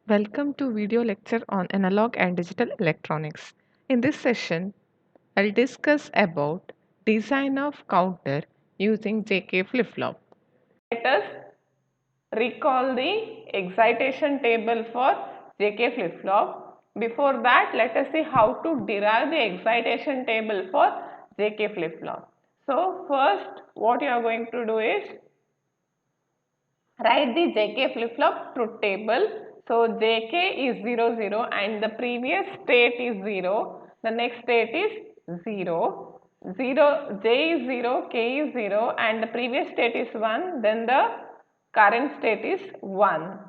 Welcome to video lecture on analog and digital electronics. In this session, I'll discuss about design of counter using JK flip-flop. Let us recall the excitation table for JK flip-flop. Before that, let us see how to derive the excitation table for JK flip-flop. So first, what you are going to do is write the JK flip-flop truth table. So JK is 0 0 and the previous state is 0. The next state is 0. 0 J is 0, K is 0 and the previous state is 1. Then the current state is 1.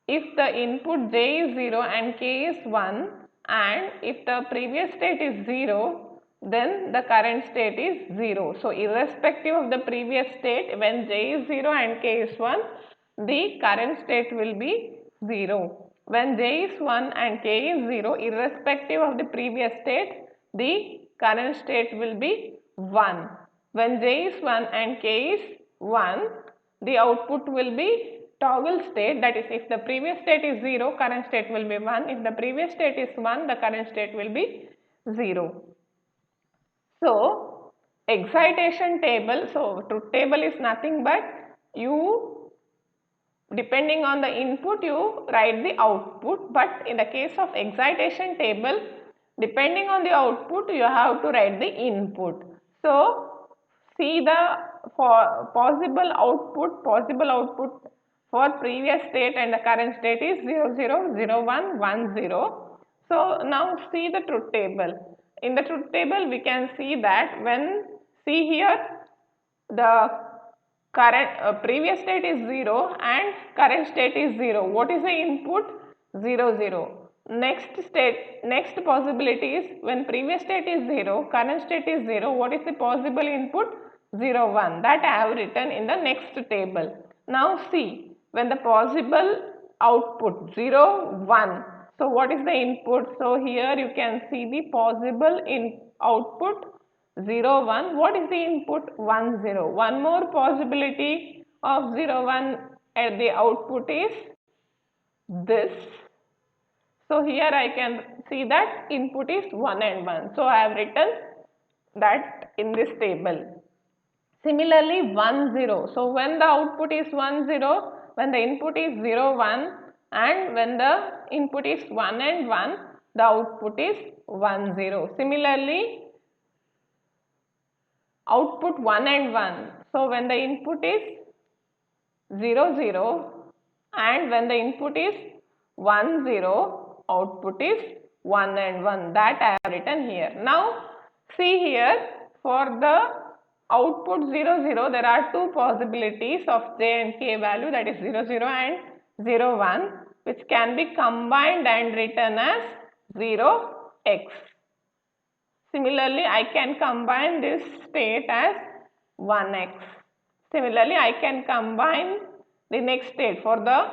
If the input J is 0 and K is 1 and if the previous state is 0, then the current state is 0. So irrespective of the previous state, when J is 0 and K is 1, the current state will be 0. When J is 1 and K is 0, irrespective of the previous state, the current state will be 1. When J is 1 and K is 1, the output will be toggle state, that is if the previous state is 0, current state will be 1. If the previous state is 1, the current state will be 0. So, excitation table, so truth table is nothing but you, depending on the input, you write the output, but in the case of excitation table, depending on the output, you have to write the input. So, see the possible output for previous state and the current state is 0 0 0 1 1 0. So now see the truth table. In the truth table we can see that when, see here, the current previous state is 0 and current state is 0. What is the input? 0 0. Next possibility is when previous state is 0, current state is 0, what is the possible input? 0 1. That I have written in the next table. Now see, when the possible output 0 1, so what is the input? So here you can see the possible output 0 1. What is the input? 1 0. One more possibility of 0 1 at the output is this. So here I can see that input is 1 and 1. So I have written that in this table. Similarly 1 0. So when the output is 1 0, when the input is 0 1 and when the input is 1 and 1, the output is 1 0. Similarly output 1 and 1. So when the input is 0 0 and when the input is 1 0, output is 1 and 1. That I have written here. Now see here, for the output 0 0, there are two possibilities of J and K value, that is 0 0 and 0 1, which can be combined and written as 0 x. Similarly, I can combine this state as 1x. Similarly, I can combine the next state. For the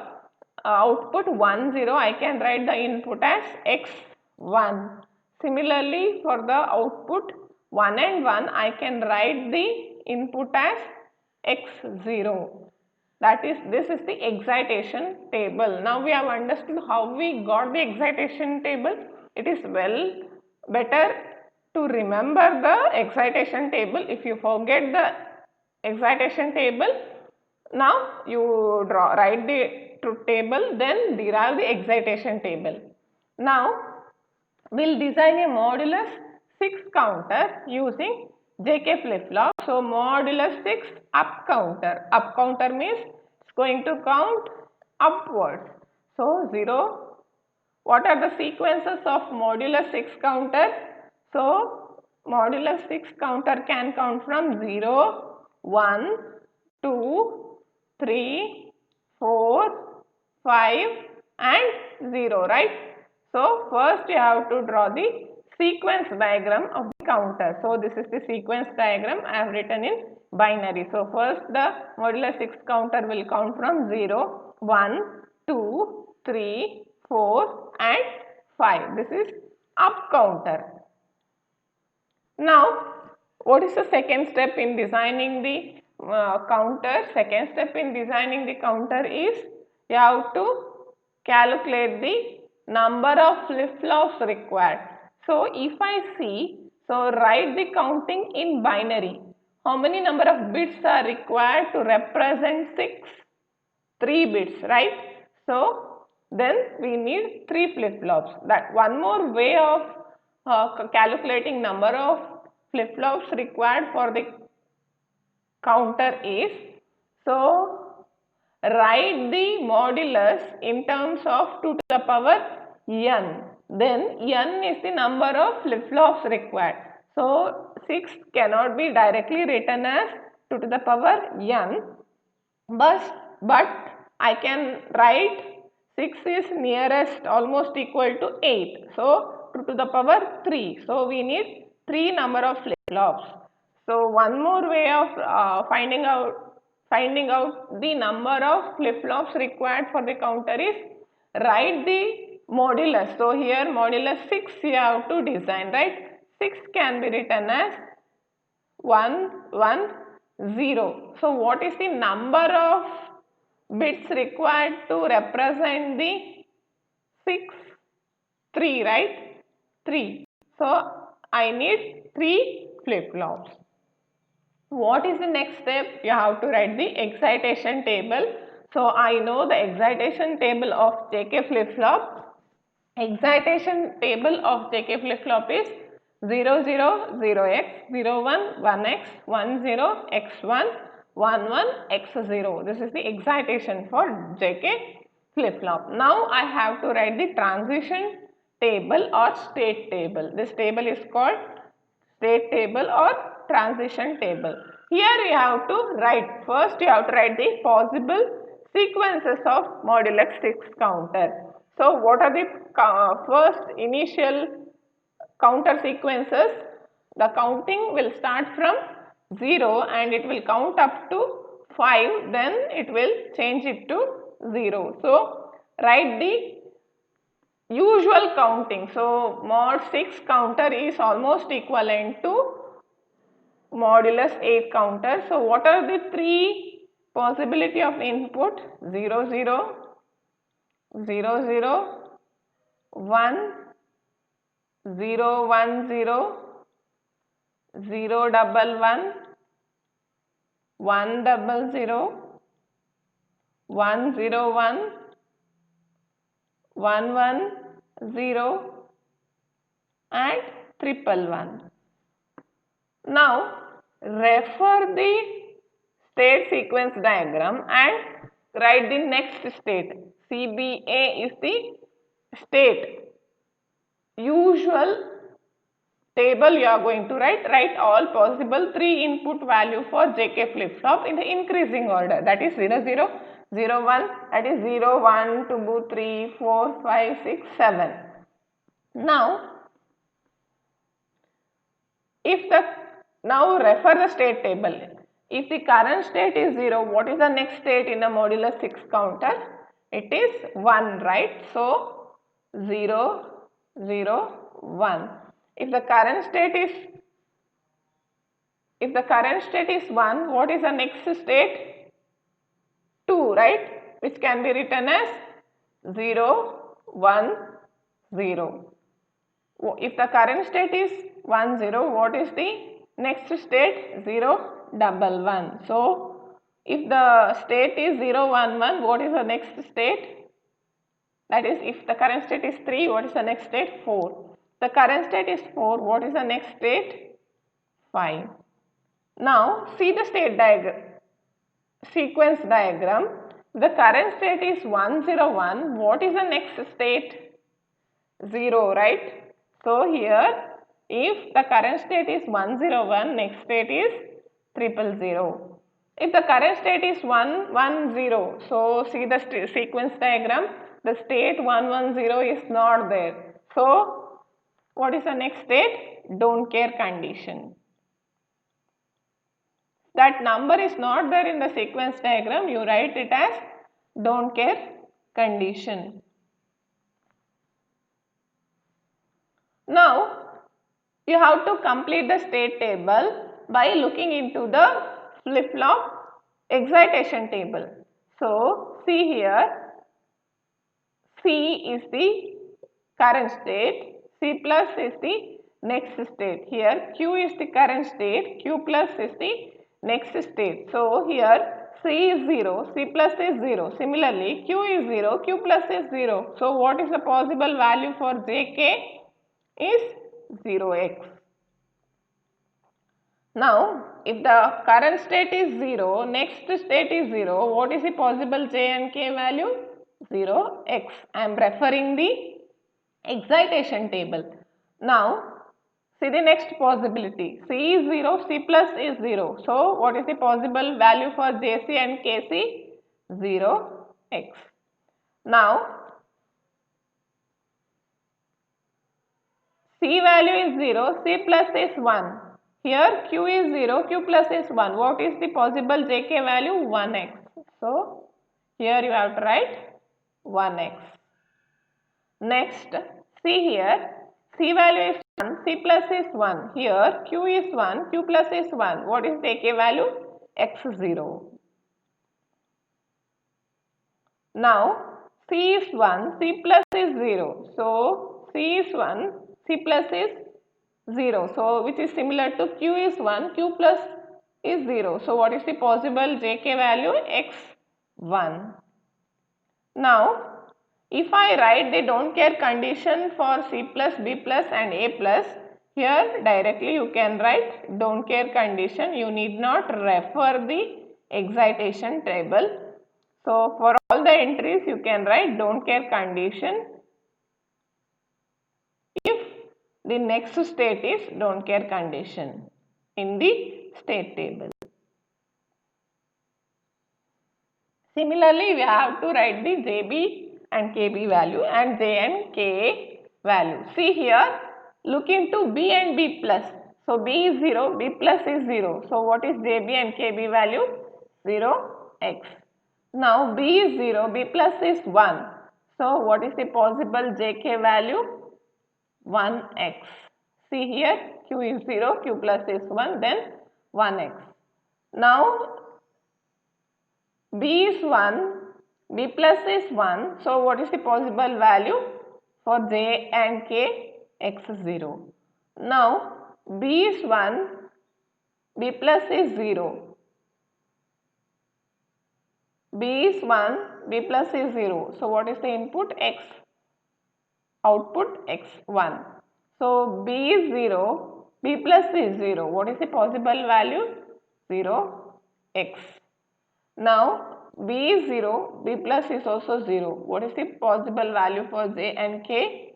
output 1 0, I can write the input as x1. Similarly, for the output 1 and 1, I can write the input as x0. That is, this is the excitation table. Now we have understood how we got the excitation table. It is better to remember the excitation table. If you forget the excitation table, now you write the truth table, then derive the excitation table. Now we'll design a modulus 6 counter using JK flip-flop. So modulus 6 up counter. Up counter means it's going to count upwards. So 0. What are the sequences of modulus 6 counter? So modulus 6 counter can count from 0, 1, 2, 3, 4, 5 and 0, right? So first you have to draw the sequence diagram of the counter. So this is the sequence diagram I have written in binary. So first the modulus 6 counter will count from 0, 1, 2, 3, 4 and 5. This is up counter. Now, what is the second step in designing the counter? Second step in designing the counter is you have to calculate the number of flip-flops required. So, if I see, so write the counting in binary. How many number of bits are required to represent 3 bits, right? So, then we need 3 flip-flops. That one more way of calculating number of flip-flops required for the counter is, so write the modulus in terms of 2 to the power n. Then n is the number of flip-flops required. So 6 cannot be directly written as 2 to the power n, but I can write 6 is nearest almost equal to 8. So 2 to the power 3. So we need 3 number of flip-flops. So one more way of finding out the number of flip-flops required for the counter is write the modulus. So here modulus 6 you have to design, right? 6 can be written as 1, 1, 0. So what is the number of bits required to represent the 6? 3, right? 3. So I need 3 flip-flops. What is the next step? You have to write the excitation table. So I know the excitation table of JK flip-flop. Excitation table of JK flip-flop is 0, 0, 0x, 0, 1, 1x, 1, 0, x1, 1, 1, x0. This is the excitation for JK flip-flop. Now I have to write the transition table or state table. This table is called state table or transition table. Here you have to write, first you have to write the possible sequences of modulus 6 counter. So what are the first initial counter sequences? The counting will start from 0 and it will count up to 5, then it will change it to 0. So write the usual counting. So mod 6 counter is almost equivalent to modulus 8 counter. So what are the 3 possibility of input? 0, 0, 0, 0, 1, 0, 1, 0, 0, double 1, 1, double 0, 1, 0, 1, 1, 1, 0 and triple 1. Now refer the state sequence diagram and write the next state. CBA is the state. Usual table you are going to write all possible 3 input value for JK flip-flop in the increasing order, that is 0, 0, 0, 1, that is 0, 1, 2, 3, 4, 5, 6, 7. Now now refer the state table. If the current state is 0, what is the next state in the modulus 6 counter? It is 1, right? So 0, 0, 1. If the current state is 1, what is the next state? 2, right? Which can be written as 0, 1, 0. If the current state is 1, 0, what is the next state? 0, double 1. So if the state is 0, 1, 1, what is the next state? That is, if the current state is 3, what is the next state? 4. The current state is 4, what is the next state? 5. Now see the state diagram, sequence diagram. The current state is 1, 0, 1. What is the next state? 0, right? So here, if the current state is 101, next state is 000. If the current state is 110, so see the sequence diagram, the state 110 is not there. So what is the next state? Don't care condition. That number is not there in the sequence diagram, you write it as don't care condition. Now you have to complete the state table by looking into the flip-flop excitation table. So see here, C is the current state, C plus is the next state. Here Q is the current state, Q plus is the next state. So here C is 0, C plus is 0. Similarly, Q is 0, Q plus is 0. So what is the possible value for JK? Is 0x. Now, if the current state is 0, next state is 0, what is the possible J and K value? 0x. I am referring the excitation table. Now, see the next possibility. C is 0, C plus is 0. So, what is the possible value for JC and KC? 0x. Now, C value is 0, C plus is 1. Here Q is 0, Q plus is 1. What is the possible JK value? 1x. So, here you have to write 1x. Next, see here, C value is 1, C plus is 1. Here Q is 1, Q plus is 1. What is JK value? x0. Now, C is 1, C plus is 0. So, C is 1, C plus is 0. So, which is similar to Q is 1, Q plus is 0. So, what is the possible JK value? x1. Now, if I write the don't care condition for C plus, B plus and A plus, here directly you can write don't care condition. You need not refer the excitation table. So, for all the entries you can write don't care condition if the next state is don't care condition in the state table. Similarly, we have to write the JB and KB value and J and KA value. See here, look into B and B plus. So, B is 0, B plus is 0. So, what is JB and KB value? 0x. Now, B is 0, B plus is 1. So, what is the possible JK value? 1x. See here, Q is 0, Q plus is 1, then 1x. Now, B is 1, B plus is 1. So, what is the possible value for J and K? x0. Now, B is 1, B plus is 0. B is 1, B plus is 0. So, what is the input? X. Output x1. So, B is 0, B plus is 0. What is the possible value? 0x. Now, B is 0, B plus is also 0. What is the possible value for J and K?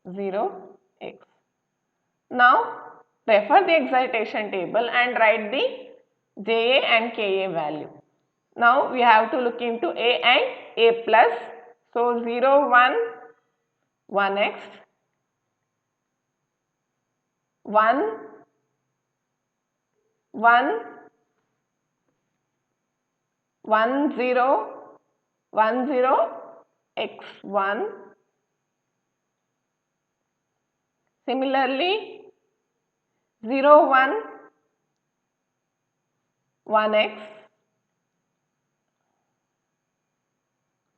0x. Now, refer the excitation table and write the JA and KA value. Now, we have to look into A and A plus. So, 0, 1, 1x, 1, 1, 1, 0, 1, 0, x1. Similarly, 0, 1, 1x.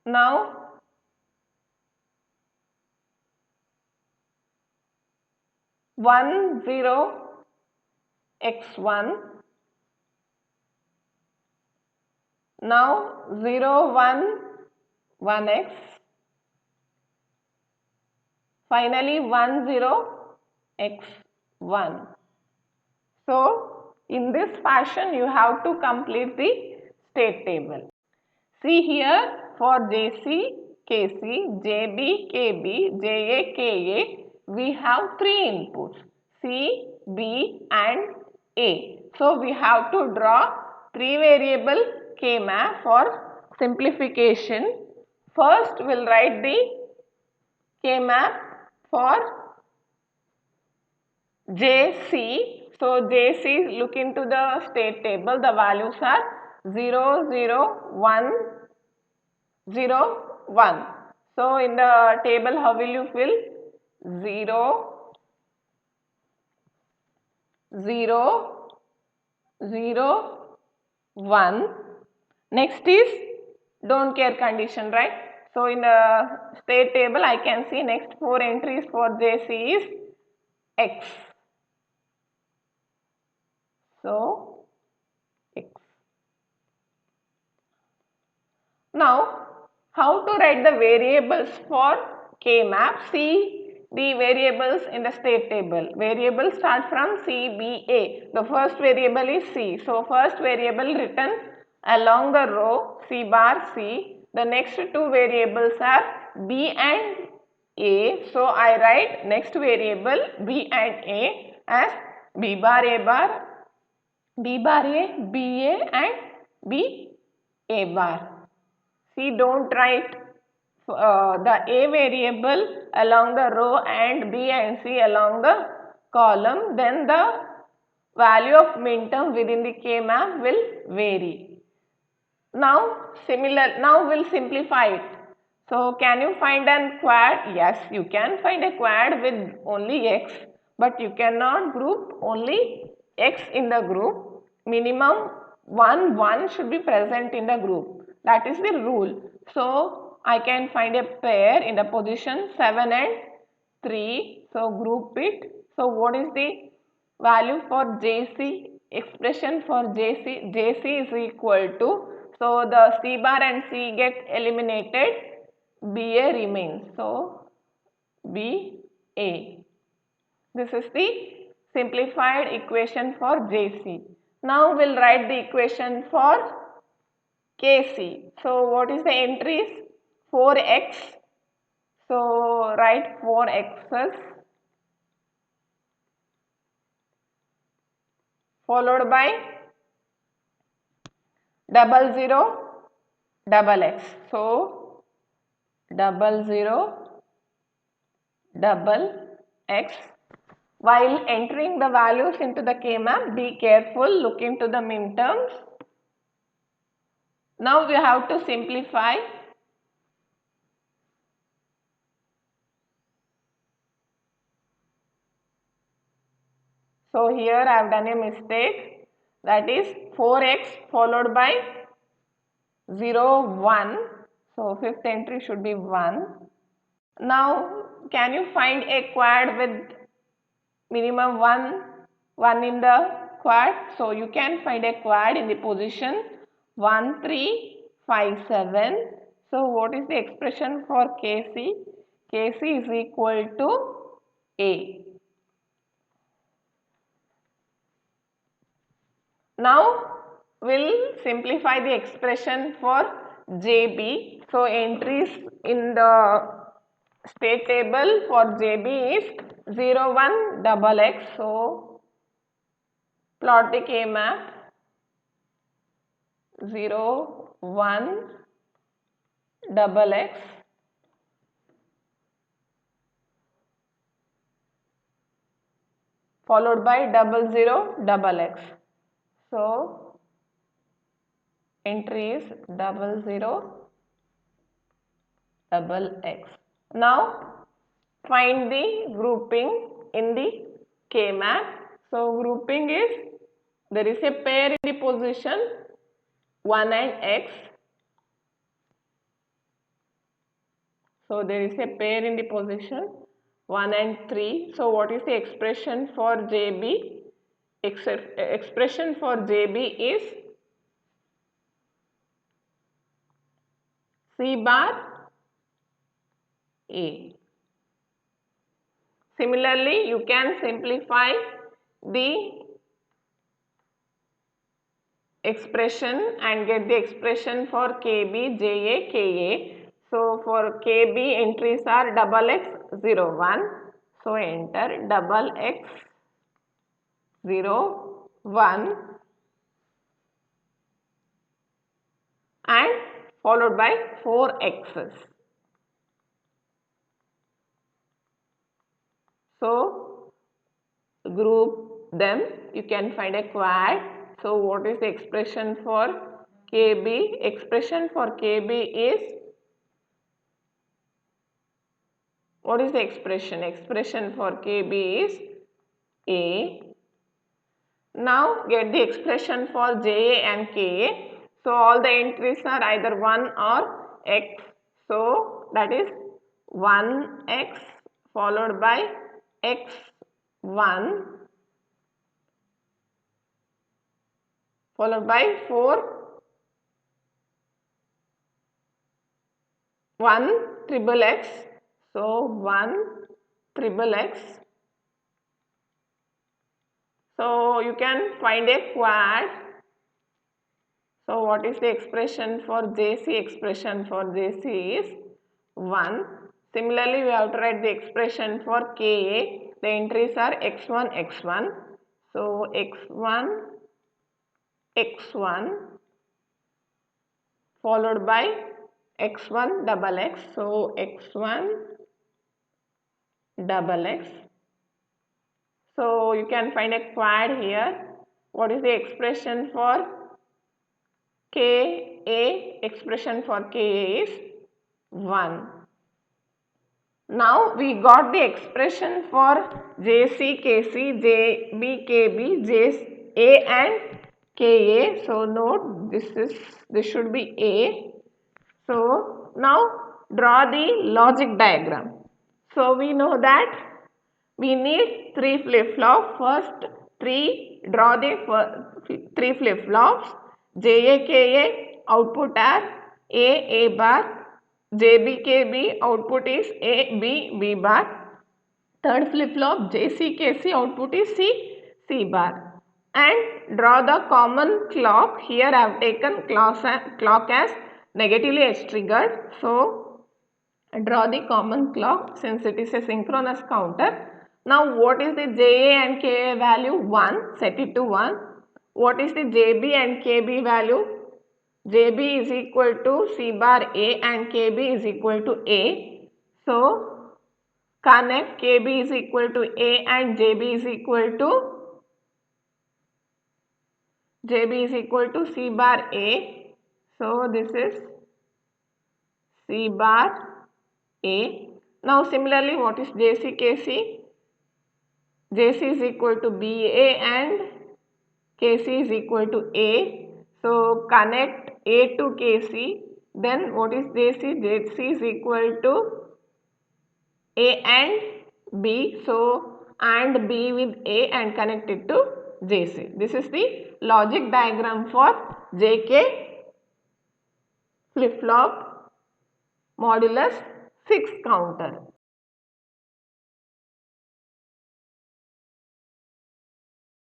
Now, 1, 0, x1. Now, 0, 1, 1x. Finally, 1, 0, x1. So, in this fashion, you have to complete the state table. See here, for JC, KC, JB, KB, JA, KA, we have three inputs, C, B and A. So, we have to draw three variable K map for simplification. First, we will write the K map for JC. So, JC, look into the state table, the values are 0, 0, 1, 0, 1. So in the table, how will you fill? 0, 0, 0, 1. Next is don't care condition, right? So in the state table, I can see next 4 entries for JC is X. So X. Now, how to write the variables for K-map? See the variables in the state table. Variables start from CBA. The first variable is C. So, first variable written along the row C bar C. The next two variables are B and A. So, I write next variable B and A as B bar A bar, B bar A, B A and B A bar. See, don't write the A variable along the row and B and C along the column. Then the value of minterm within the K-map will vary. Now, we'll simplify it. So, can you find a quad? Yes, you can find a quad with only X, but you cannot group only X in the group. Minimum 1 should be present in the group. That is the rule. So, I can find a pair in the position 7 and 3. So, group it. So, what is the value for JC? Expression for JC is equal to, so the C bar and C get eliminated, BA remains. So, BA. This is the simplified equation for JC. Now, we'll write the equation for KC. So, what is the entries? 4x. So, write 4x's followed by 00, x. So, 00, x. While entering the values into the K-map, be careful, look into the minterms. Now we have to simplify. So here I have done a mistake, that is 4x followed by 0, 1. So fifth entry should be 1. Now can you find a quad with minimum 1 in the quad? So you can find a quad in the position 1, 3, 5, 7. So what is the expression for KC? KC is equal to A. Now we'll simplify the expression for JB. So entries in the state table for JB is 0, 1, x. So plot the K-map 0, 1, x followed by 00, x. So entry is 00, x. Now find the grouping in the K-map. So grouping is, there is a pair in the position 1 and x. So there is a pair in the position 1 and 3. So what is the expression for JB? Expression for JB is C bar A. Similarly, you can simplify the expression and get the expression for KB, JA, KA. So for KB entries are x, 0, 1. So enter x, 0, 1 and followed by 4 x's. So group them, you can find a quad. So what is the expression for KB? Expression for KB is What is the expression? Expression for KB is A. Now get the expression for JA and KA. So all the entries are either 1 or X. So that is 1X followed by X1 followed by 1 triple X. So 1 triple X. So you can find a quad. So what is the expression for JC? Expression for JC is 1. Similarly, we have to write the expression for KA. The entries are X1, X1. So X1, X1 followed by X1 double X. So X1 double X. So you can find a quad here. What is the expression for KA? Expression for KA is 1. Now we got the expression for JC, KC, JB, KB, JA and KA. So note this should be A. So now draw the logic diagram. So we know that we need 3 flip-flops. First draw the 3 flip-flops. JA, KA output are A bar. JB, KB output is A, B bar. Third flip-flop JC, KC output is C bar. And draw the common clock. Here I have taken clock as negatively edge triggered. So draw the common clock since it is a synchronous counter. Now what is the JA and KA value? 1. Set it to 1. What is the JB and KB value? JB is equal to C bar A and KB is equal to A. So connect KB is equal to A and JB is equal to C bar A. So this is C bar A. Now similarly, what is JC, KC? JC is equal to BA and KC is equal to A. So connect A to KC. Then what is JC? JC is equal to A and B. So and B with A and connect it to JC. This is the logic diagram for JK flip-flop modulus 6 counter.